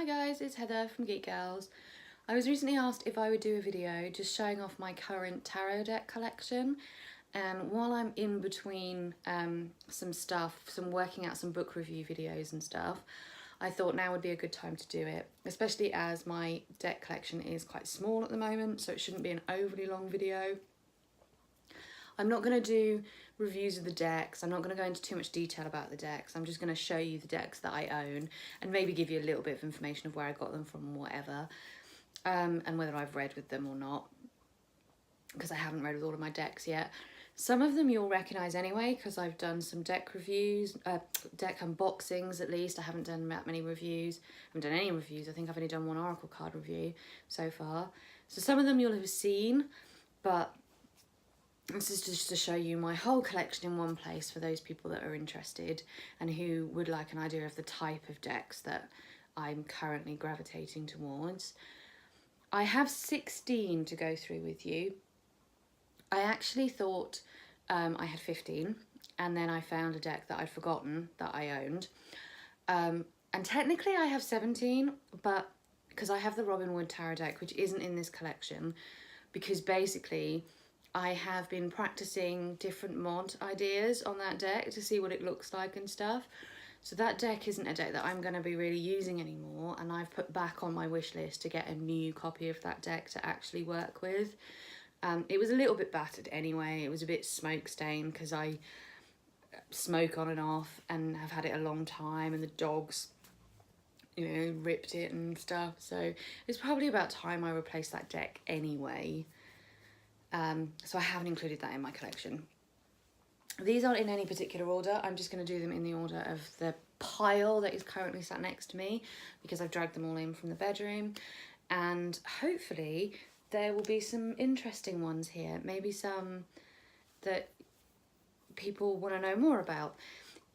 Hi guys, it's Heather from Geek Girls. I was recently asked if I would do a video just showing off my current tarot deck collection, and while I'm in between some working out some book review videos and stuff, I thought now would be a good time to do it, especially as my deck collection is quite small at the moment, so it shouldn't be an overly long video. I'm not going to do reviews of the decks. I'm not going to go into too much detail about the decks. I'm just going to show you the decks that I own and maybe give you a little bit of information of where I got them from and whatever, and whether I've read with them or not, because I haven't read with all of my decks yet. Some of them you'll recognise anyway because I've done some deck reviews, deck unboxings at least. I haven't done that many reviews. I haven't done any reviews. I think I've only done one Oracle card review so far. So some of them you'll have seen, but this is just to show you my whole collection in one place for those people that are interested and who would like an idea of the type of decks that I'm currently gravitating towards. I have 16 to go through with you. I actually thought I had 15, and then I found a deck that I'd forgotten that I owned. And technically I have 17, but because I have the Robin Wood Tarot deck, which isn't in this collection, because basically I have been practicing different mod ideas on that deck to see what it looks like and stuff. So that deck isn't a deck that I'm going to be really using anymore, and I've put back on my wish list to get a new copy of that deck to actually work with. It was a little bit battered anyway. It was a bit smoke stained because I smoke on and off and have had it a long time, and the dogs, you know, ripped it and stuff. So it's probably about time I replaced that deck anyway. So I haven't included that in my collection. These aren't in any particular order. I'm just going to do them in the order of the pile that is currently sat next to me because I've dragged them all in from the bedroom, and hopefully there will be some interesting ones here, maybe some that people want to know more about.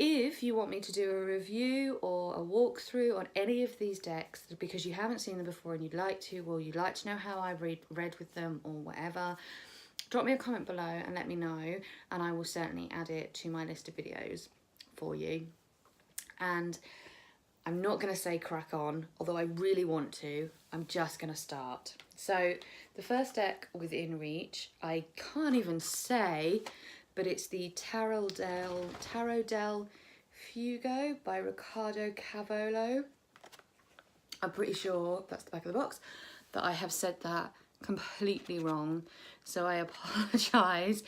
If you want me to do a review or a walkthrough on any of these decks because you haven't seen them before and you'd like to, or you'd like to know how I read with them or whatever, drop me a comment below and let me know, and I will certainly add it to my list of videos for you. And I'm not going to say crack on, although I really want to. I'm just going to start. So the first deck within reach, I can't even say, but it's the Tarot del Fuego by Riccardo Cavolo. I'm pretty sure that's the back of the box, but I have said that completely wrong, so I apologise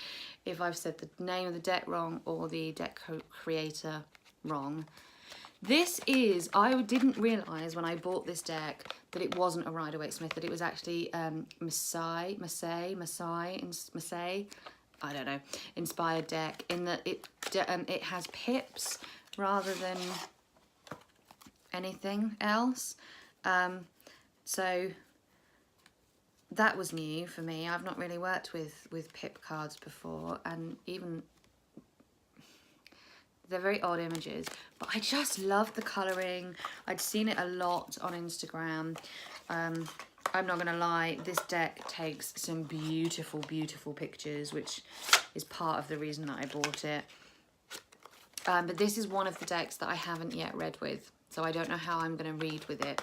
if I've said the name of the deck wrong or the deck creator wrong. This is, I didn't realise when I bought this deck that it wasn't a Rider-Waite-Smith, that it was actually Maasai, I don't know, inspired deck, in that it has pips rather than anything else. So that was new for me. I've not really worked with pip cards before, and even they're very odd images, but I just love the colouring. I'd seen it a lot on Instagram. I'm not gonna lie, this deck takes some beautiful, beautiful pictures, which is part of the reason that I bought it. But this is one of the decks that I haven't yet read with, so I don't know how I'm gonna read with it.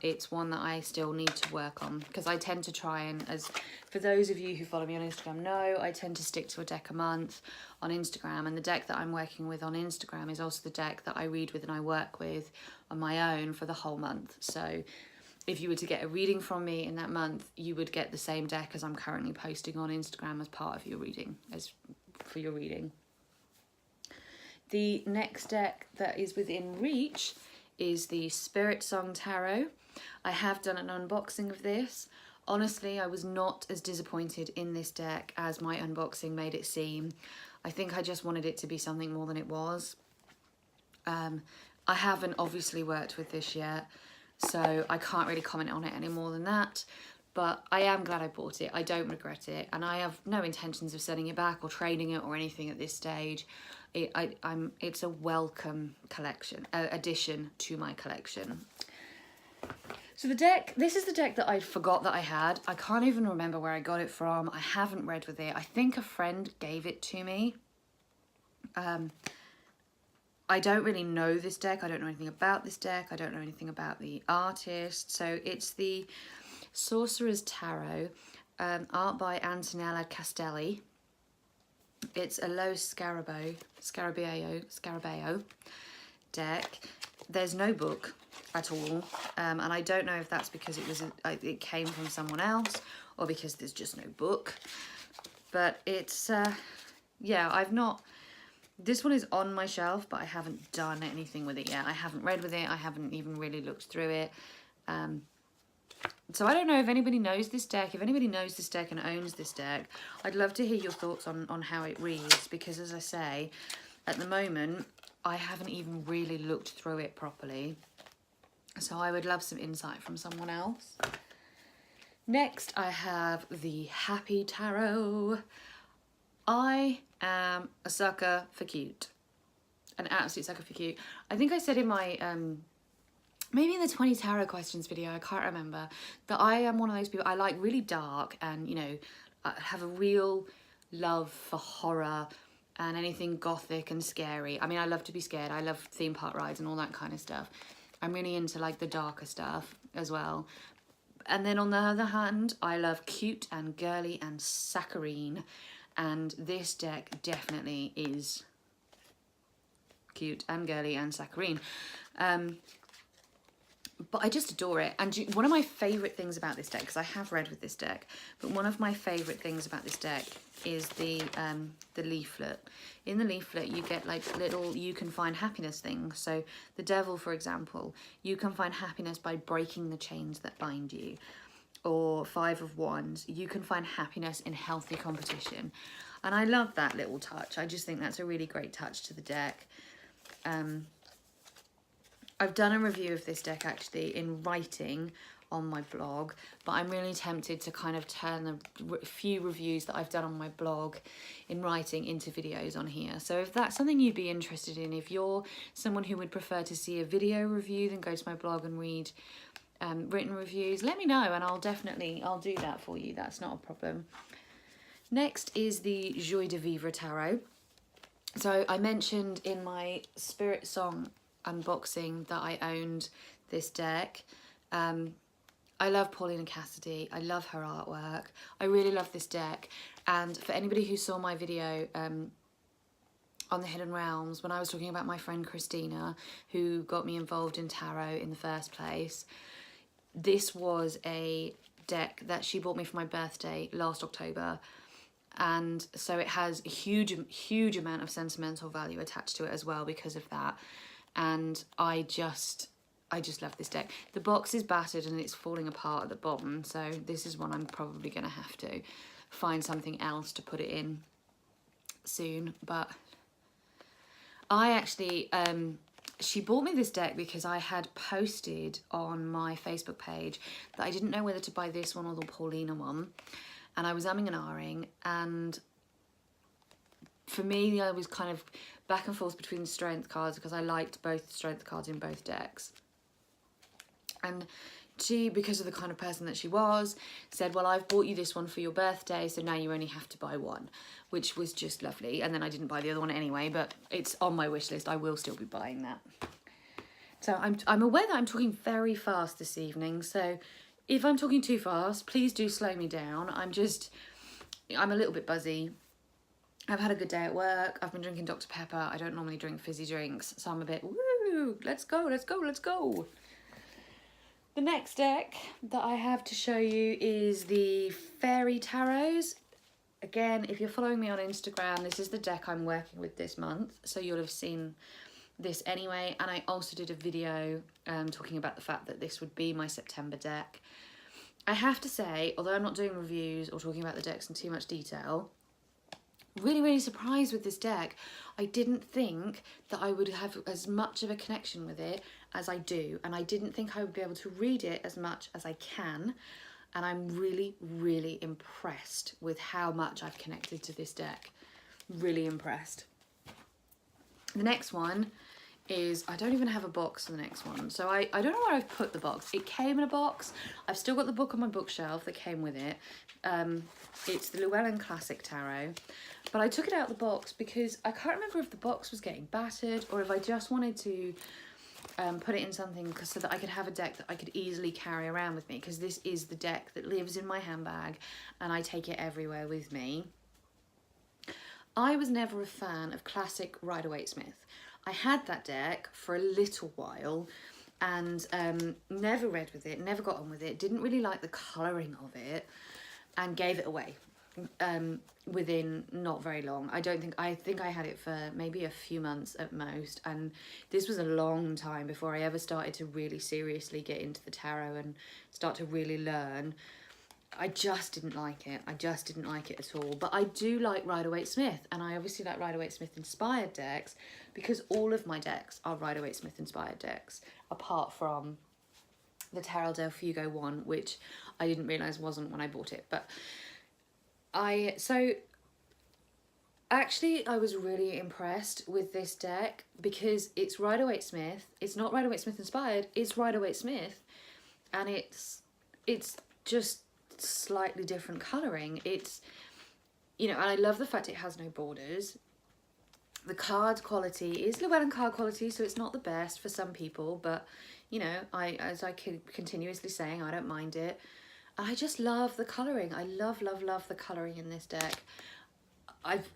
It's one that I still need to work on because I tend to try and, as for those of you who follow me on Instagram know, I tend to stick to a deck a month on Instagram, and the deck that I'm working with on Instagram is also the deck that I read with and I work with on my own for the whole month. So if you were to get a reading from me in that month, you would get the same deck as I'm currently posting on Instagram as part of your reading, as for your reading. The next deck that is within reach is the Spirit Song Tarot. I have done an unboxing of this. Honestly, I was not as disappointed in this deck as my unboxing made it seem. I think I just wanted it to be something more than it was. I haven't obviously worked with this yet, so I can't really comment on it any more than that, but I am glad I bought it. I don't regret it, and I have no intentions of sending it back or trading it or anything at this stage. It's a welcome addition to my collection. So the deck, this is the deck that I forgot that I had. I can't even remember where I got it from. I haven't read with it. I think a friend gave it to me. I don't really know this deck. I don't know anything about this deck. I don't know anything about the artist. So it's the Sorcerer's Tarot, art by Antonella Castelli. It's a low Scarabeo deck. There's no book at all, and I don't know if that's because it came from someone else or because there's just no book. But it's yeah, I've not. This one is on my shelf, but I haven't done anything with it yet. I haven't read with it. I haven't even really looked through it. So I don't know if anybody knows this deck. If anybody knows this deck and owns this deck, I'd love to hear your thoughts on how it reads, because as I say, at the moment, I haven't even really looked through it properly. So I would love some insight from someone else. Next, I have the Happy Tarot. I am a sucker for cute. An absolute sucker for cute. I think I said in my... maybe in the 20 tarot questions video, I can't remember, that I am one of those people, I like really dark and, you know, I have a real love for horror and anything gothic and scary. I mean, I love to be scared. I love theme park rides and all that kind of stuff. I'm really into like the darker stuff as well. And then on the other hand, I love cute and girly and saccharine. And this deck definitely is cute and girly and saccharine. But I just adore it. And one of my favourite things about this deck, because I have read with this deck, but one of my favourite things about this deck is the leaflet. In the leaflet, you get like little, you can find happiness things. So the devil, for example, you can find happiness by breaking the chains that bind you. Or 5 of Wands, you can find happiness in healthy competition. And I love that little touch. I just think that's a really great touch to the deck. I've done a review of this deck actually in writing on my blog, but I'm really tempted to kind of turn the few reviews that I've done on my blog in writing into videos on here. So if that's something you'd be interested in, if you're someone who would prefer to see a video review than go to my blog and read written reviews, let me know and I'll do that for you. That's not a problem. Next is the Joie de Vivre Tarot. So I mentioned in my Spirit Song unboxing that I owned this deck. I love Paulina Cassidy. I love her artwork. I really love this deck. And for anybody who saw my video on the Hidden Realms, when I was talking about my friend Christina, who got me involved in tarot in the first place, this was a deck that she bought me for my birthday last October. And so it has a huge amount of sentimental value attached to it as well because of that. And I just love this deck. The box is battered and it's falling apart at the bottom, so this is one I'm probably going to have to find something else to put it in soon. But I actually, she bought me this deck because I had posted on my Facebook page that I didn't know whether to buy this one or the Paulina one, and I was umming and ahhing, and for me I was kind of back and forth between the strength cards because I liked both strength cards in both decks. And she, because of the kind of person that she was, said, well, I've bought you this one for your birthday, so now you only have to buy one, which was just lovely. And then I didn't buy the other one anyway, but it's on my wish list. I will still be buying that. So I'm aware that I'm talking very fast this evening, so if I'm talking too fast, please do slow me down. I'm a little bit buzzy. I've had a good day at work. I've been drinking Dr. Pepper. I don't normally drink fizzy drinks, so I'm a bit, woo, let's go, let's go, let's go. The next deck that I have to show you is the Fairy Tarots. Again, if you're following me on Instagram, this is the deck I'm working with this month, so you'll have seen this anyway. And I also did a video talking about the fact that this would be my September deck. I have to say, although I'm not doing reviews or talking about the decks in too much detail, really surprised with this deck. I didn't think that I would have as much of a connection with it as I do, and I didn't think I would be able to read it as much as I can, and I'm really impressed with how much I've connected to this deck. Really impressed. The next one is, I don't even have a box for the next one. So I don't know where I've put the box. It came in a box. I've still got the book on my bookshelf that came with it. It's the Llewellyn Classic Tarot. But I took it out of the box because I can't remember if the box was getting battered or if I just wanted to put it in something so that I could have a deck that I could easily carry around with me, because this is the deck that lives in my handbag and I take it everywhere with me. I was never a fan of classic Rider-Waite-Smith. I had that deck for a little while and never read with it, never got on with it, didn't really like the colouring of it, and gave it away within not very long. I think I had it for maybe a few months at most, and this was a long time before I ever started to really seriously get into the tarot and start to really learn. I just didn't like it. I just didn't like it at all. But I do like Rider-Waite-Smith, and I obviously like Rider-Waite-Smith inspired decks because all of my decks are Rider-Waite-Smith inspired decks, apart from the Tarot del Fuego one, which I didn't realise wasn't when I bought it. But actually I was really impressed with this deck because it's Rider-Waite-Smith. It's not Rider-Waite-Smith inspired, it's Rider-Waite-Smith, and it's just slightly different colouring. It's, you know, and I love the fact it has no borders. The card quality is Llewellyn card quality, so it's not the best for some people, but you know, as I keep continuously saying, I don't mind it. I just love the colouring. I love the colouring in this deck. I've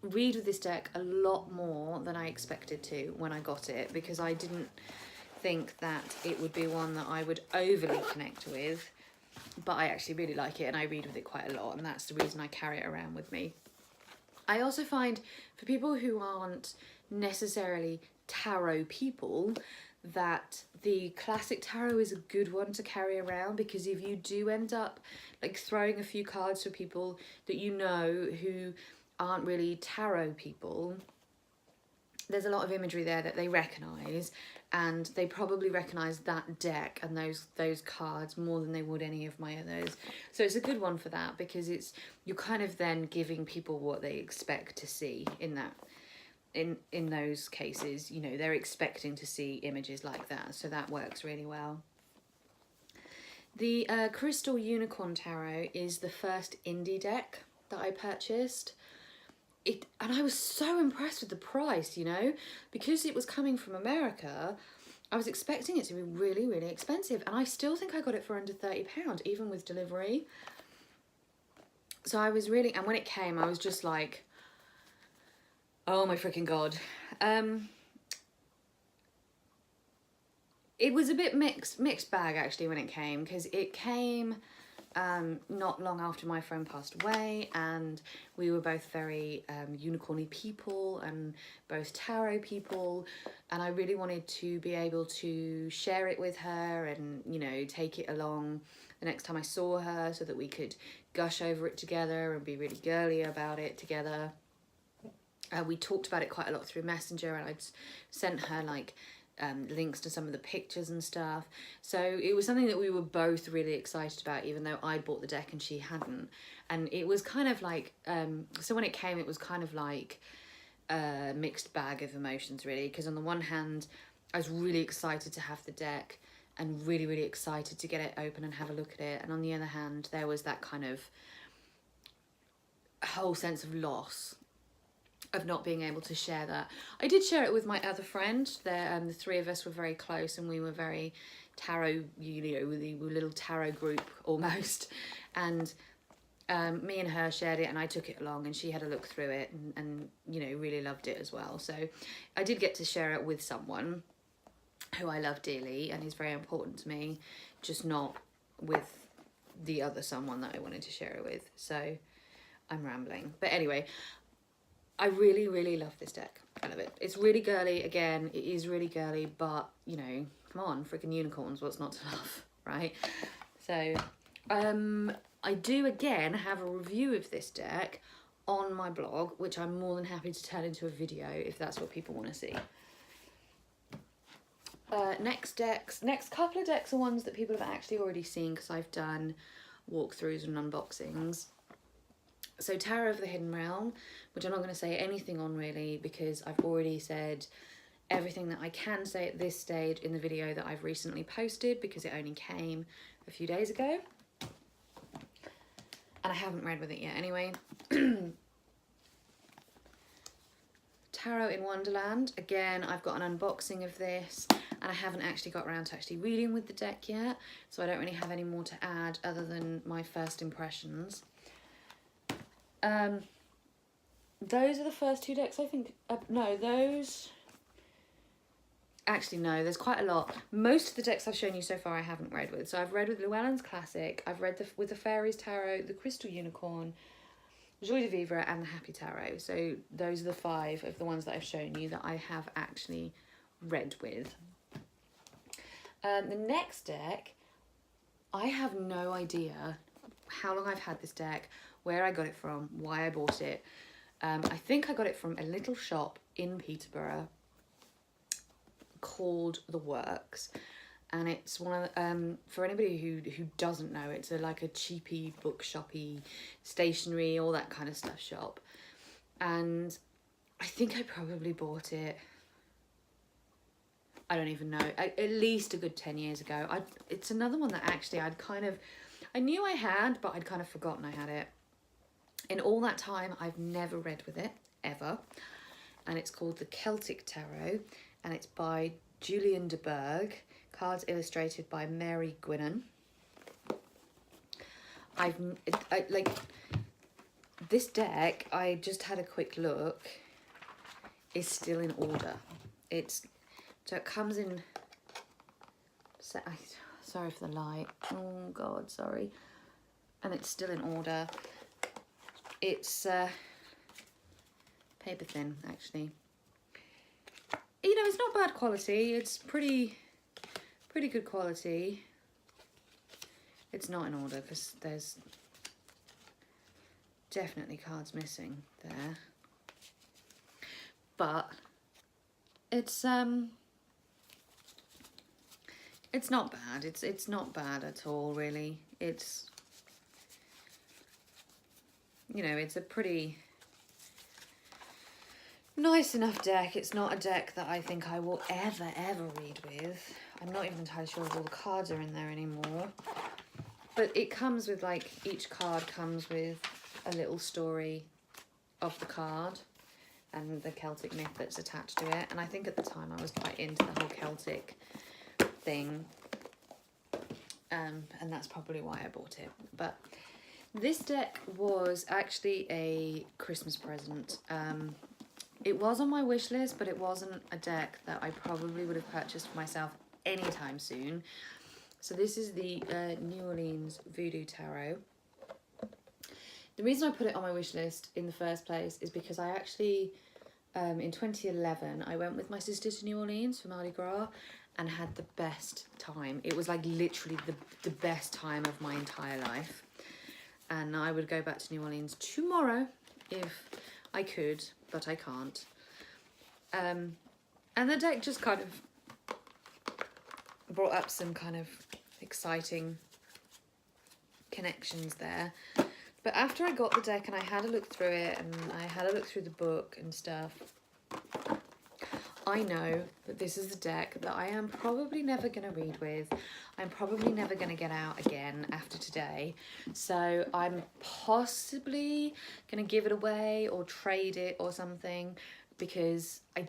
read with this deck a lot more than I expected to when I got it, because I didn't think that it would be one that I would overly connect with, but I actually really like it and I read with it quite a lot, and that's the reason I carry it around with me. I also find for people who aren't necessarily tarot people that the classic tarot is a good one to carry around, because if you do end up like throwing a few cards for people that you know who aren't really tarot people, there's a lot of imagery there that they recognise, and they probably recognise that deck and those cards more than they would any of my others. So it's a good one for that, because you're kind of then giving people what they expect to see in that. In those cases, you know, they're expecting to see images like that, so that works really well. The Crystal Unicorn Tarot is the first indie deck that I purchased. And I was so impressed with the price, you know, because it was coming from America. I was expecting it to be really, really expensive, and I still think I got it for under £30, even with delivery. So I was really, and when it came, I was just like, oh my freaking God. It was a bit mixed bag actually when it came, because it came not long after my friend passed away, and we were both very unicorny people and both tarot people, and I really wanted to be able to share it with her and, you know, take it along the next time I saw her so that we could gush over it together and be really girly about it together. We talked about it quite a lot through Messenger, and I'd sent her like links to some of the pictures and stuff. So it was something that we were both really excited about, even though I'd bought the deck and she hadn't. And it was kind of like, so when it came, it was kind of like a mixed bag of emotions really, because on the one hand, I was really excited to have the deck and really, really excited to get it open and have a look at it. And on the other hand, there was that kind of whole sense of loss of not being able to share that. I did share it with my other friend. The three of us were very close, and we were very tarot, you know, we were a little tarot group almost. And me and her shared it, and I took it along, and she had a look through it and you know, really loved it as well. So I did get to share it with someone who I love dearly and is very important to me, just not with the other someone that I wanted to share it with. So I'm rambling. But anyway, I really, really love this deck. I love it. It's really girly. Again, it is really girly, but, you know, come on, freaking unicorns, what's not to love, right? So, I do, again, have a review of this deck on my blog, which I'm more than happy to turn into a video if that's what people want to see. Next couple of decks are ones that people have actually already seen, because I've done walkthroughs and unboxings. So Tarot of the Hidden Realm, which I'm not going to say anything on really, because I've already said everything that I can say at this stage in the video that I've recently posted, because it only came a few days ago. And I haven't read with it yet anyway. Tarot in Wonderland. Again, I've got an unboxing of this and I haven't actually got around to actually reading with the deck yet. So I don't really have any more to add other than my first impressions. Those are the first two decks, I think. No, those... Actually, no, there's quite a lot. Most of the decks I've shown you so far I haven't read with. So I've read with Llewellyn's Classic, I've read with the Fairies Tarot, the Crystal Unicorn, Joie de Vivre and the Happy Tarot. So those are the 5 of the ones that I've shown you that I have actually read with. The next deck, I have no idea how long I've had this deck, where I got it from, why I bought it. I think I got it from a little shop in Peterborough called The Works, and it's one of the, for anybody who doesn't know, it's like a cheapy bookshoppy, stationery, all that kind of stuff shop. And I think I probably bought it, I don't even know, at least a good 10 years ago. It's another one that actually I knew I had, but I'd kind of forgotten I had it. In all that time, I've never read with it, ever. And it's called The Celtic Tarot, and it's by Julian de Berg, cards illustrated by Mary Gwynnon. Like, this deck, I just had a quick look, is still in order. So it comes in, sorry for the light, oh God, sorry. And it's still in order. It's paper thin, actually. You know, it's not bad quality. It's pretty good quality. It's not in order because there's definitely cards missing there. But it's not bad. It's not bad at all, really. It's, you know, it's a pretty nice enough deck. It's not a deck that I think I will ever read with. I'm not even entirely sure if all the cards are in there anymore. But it comes with, like, each card comes with a little story of the card and the Celtic myth that's attached to it. And I think at the time I was quite into the whole Celtic thing. And that's probably why I bought it. But this deck was actually a Christmas present. It was on my wish list, but it wasn't a deck that I probably would have purchased for myself anytime soon. So this is the New Orleans Voodoo Tarot. The reason I put it on my wish list in the first place is because I actually, in 2011, I went with my sister to New Orleans for Mardi Gras and had the best time. It was like literally the best time of my entire life. And I would go back to New Orleans tomorrow if I could, but I can't. And the deck just kind of brought up some kind of exciting connections there. But after I got the deck and I had a look through it and I had a look through the book and stuff, I know that this is a deck that I am probably never going to read with. I'm probably never going to get out again after today. So I'm possibly going to give it away or trade it or something, because I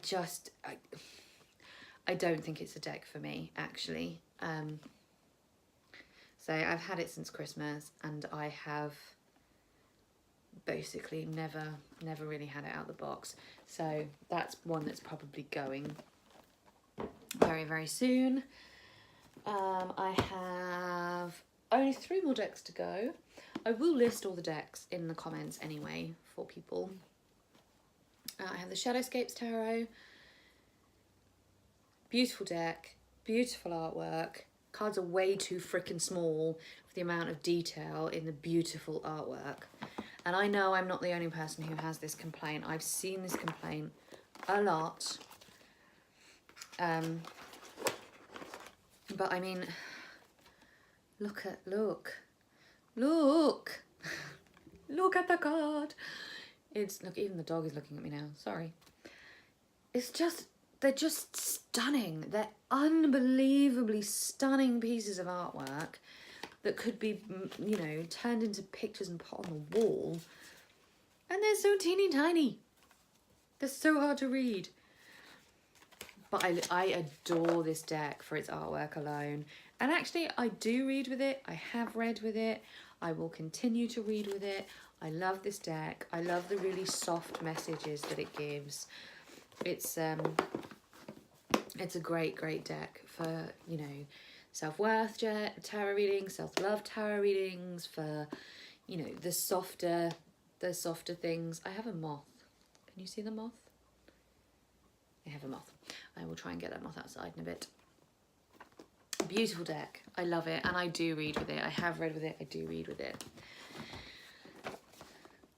don't think it's a deck for me, actually. So I've had it since Christmas and I have basically never really had it out of the box. So that's one that's probably going very soon. I have only 3 more decks to go. I will list all the decks in the comments anyway for people. I have the Shadowscapes Tarot. Beautiful deck, beautiful artwork. Cards are way too freaking small for the amount of detail in the beautiful artwork. And I know I'm not the only person who has this complaint. I've seen this complaint a lot. But I mean, look at the card. Look, even the dog is looking at me now, sorry. It's just they're just stunning. They're unbelievably stunning pieces of artwork that could be, you know, turned into pictures and put on the wall. And they're so teeny tiny. They're so hard to read. But I adore this deck for its artwork alone. And actually, I do read with it. I have read with it. I will continue to read with it. I love this deck. I love the really soft messages that it gives. It's a great deck for, you know, self-worth tarot readings, self-love tarot readings, for, you know, the softer things. I have a moth. Can you see the moth? I have a moth. I will try and get that moth outside in a bit. Beautiful deck. I love it, and I do read with it. I have read with it. I do read with it.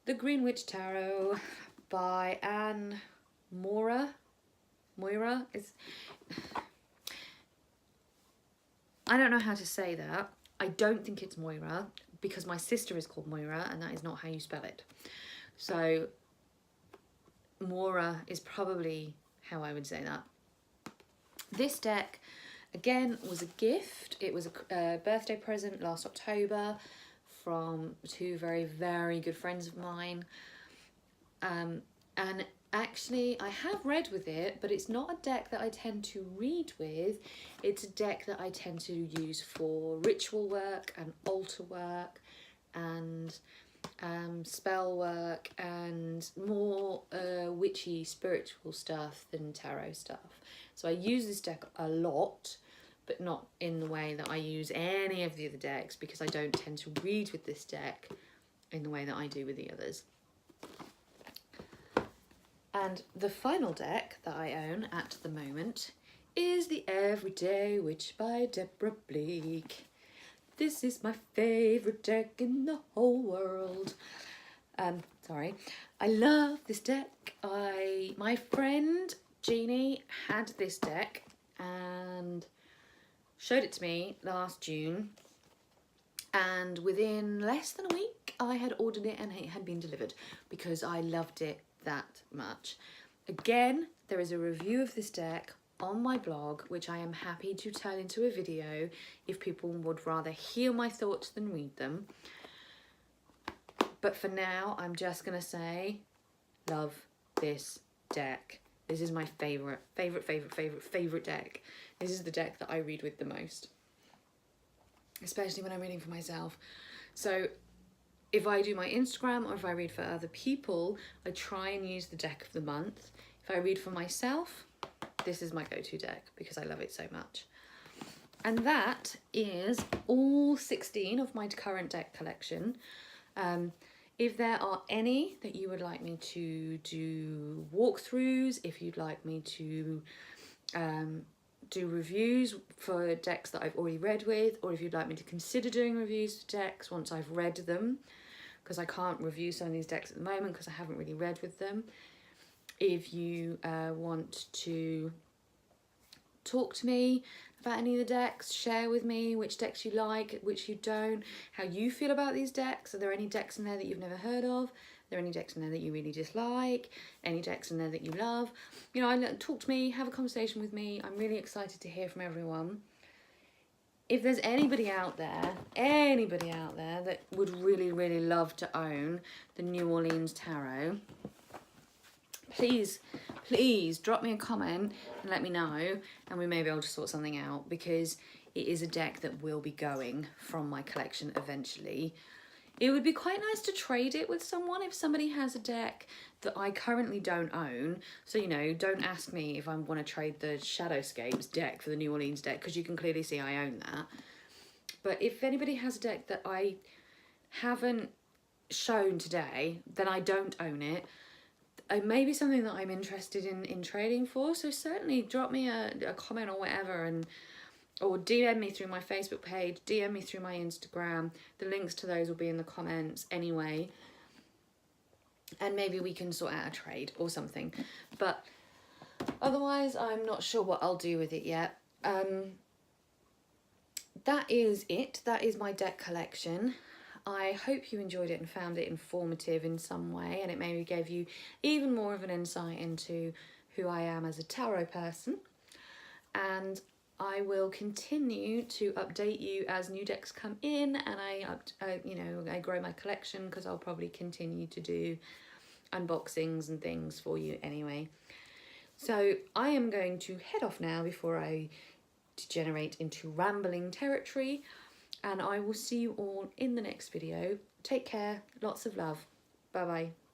The Green Witch Tarot by Anne Moira. Moira is... I don't know how to say that. I don't think it's Moira, because my sister is called Moira, and that is not how you spell it. So Moira is probably how I would say that. This deck, again, was a gift. It was a birthday present last October from two very good friends of mine. And actually, I have read with it, but it's not a deck that I tend to read with. It's a deck that I tend to use for ritual work and altar work and spell work and more witchy spiritual stuff than tarot stuff. So I use this deck a lot, but not in the way that I use any of the other decks, because I don't tend to read with this deck in the way that I do with the others. And the final deck that I own at the moment is the Everyday Witch by Deborah Bleak. This is my favourite deck in the whole world. Sorry. I love this deck. My friend Jeannie had this deck and showed it to me last June. And within less than a week, I had ordered it and it had been delivered because I loved it that much. Again, there is a review of this deck on my blog, which I am happy to turn into a video if people would rather hear my thoughts than read them. But for now, I'm just gonna say, love this deck. This is my favorite deck. This is the deck that I read with the most, especially when I'm reading for myself. So if I do my Instagram or if I read for other people, I try and use the deck of the month. If I read for myself, this is my go-to deck because I love it so much. And that is all 16 of my current deck collection. If there are any that you would like me to do walkthroughs, if you'd like me to do reviews for decks that I've already read with, or if you'd like me to consider doing reviews for decks once I've read them, because I can't review some of these decks at the moment because I haven't really read with them. If you want to talk to me about any of the decks, share with me which decks you like, which you don't, how you feel about these decks. Are there any decks in there that you've never heard of? Are there any decks in there that you really dislike? Any decks in there that you love? You know, talk to me, have a conversation with me. I'm really excited to hear from everyone. If there's anybody out there that would really love to own the New Orleans Tarot, please drop me a comment and let me know, and we may be able to sort something out, because it is a deck that will be going from my collection eventually. It would be quite nice to trade it with someone if somebody has a deck that I currently don't own. So, you know, don't ask me if I want to trade the Shadowscapes deck for the New Orleans deck, because you can clearly see I own that. But if anybody has a deck that I haven't shown today, then I don't own it. It may be something that I'm interested in trading for, so certainly drop me a comment or whatever, or DM me through my Facebook page, DM me through my Instagram. The links to those will be in the comments anyway, and maybe we can sort out a trade or something. But otherwise, I'm not sure what I'll do with it yet. That is it. That is my deck collection. I hope you enjoyed it and found it informative in some way, and it maybe gave you even more of an insight into who I am as a tarot person, and I will continue to update you as new decks come in, and I grow my collection, because I'll probably continue to do unboxings and things for you anyway. So I am going to head off now before I degenerate into rambling territory, and I will see you all in the next video. Take care, lots of love, bye bye.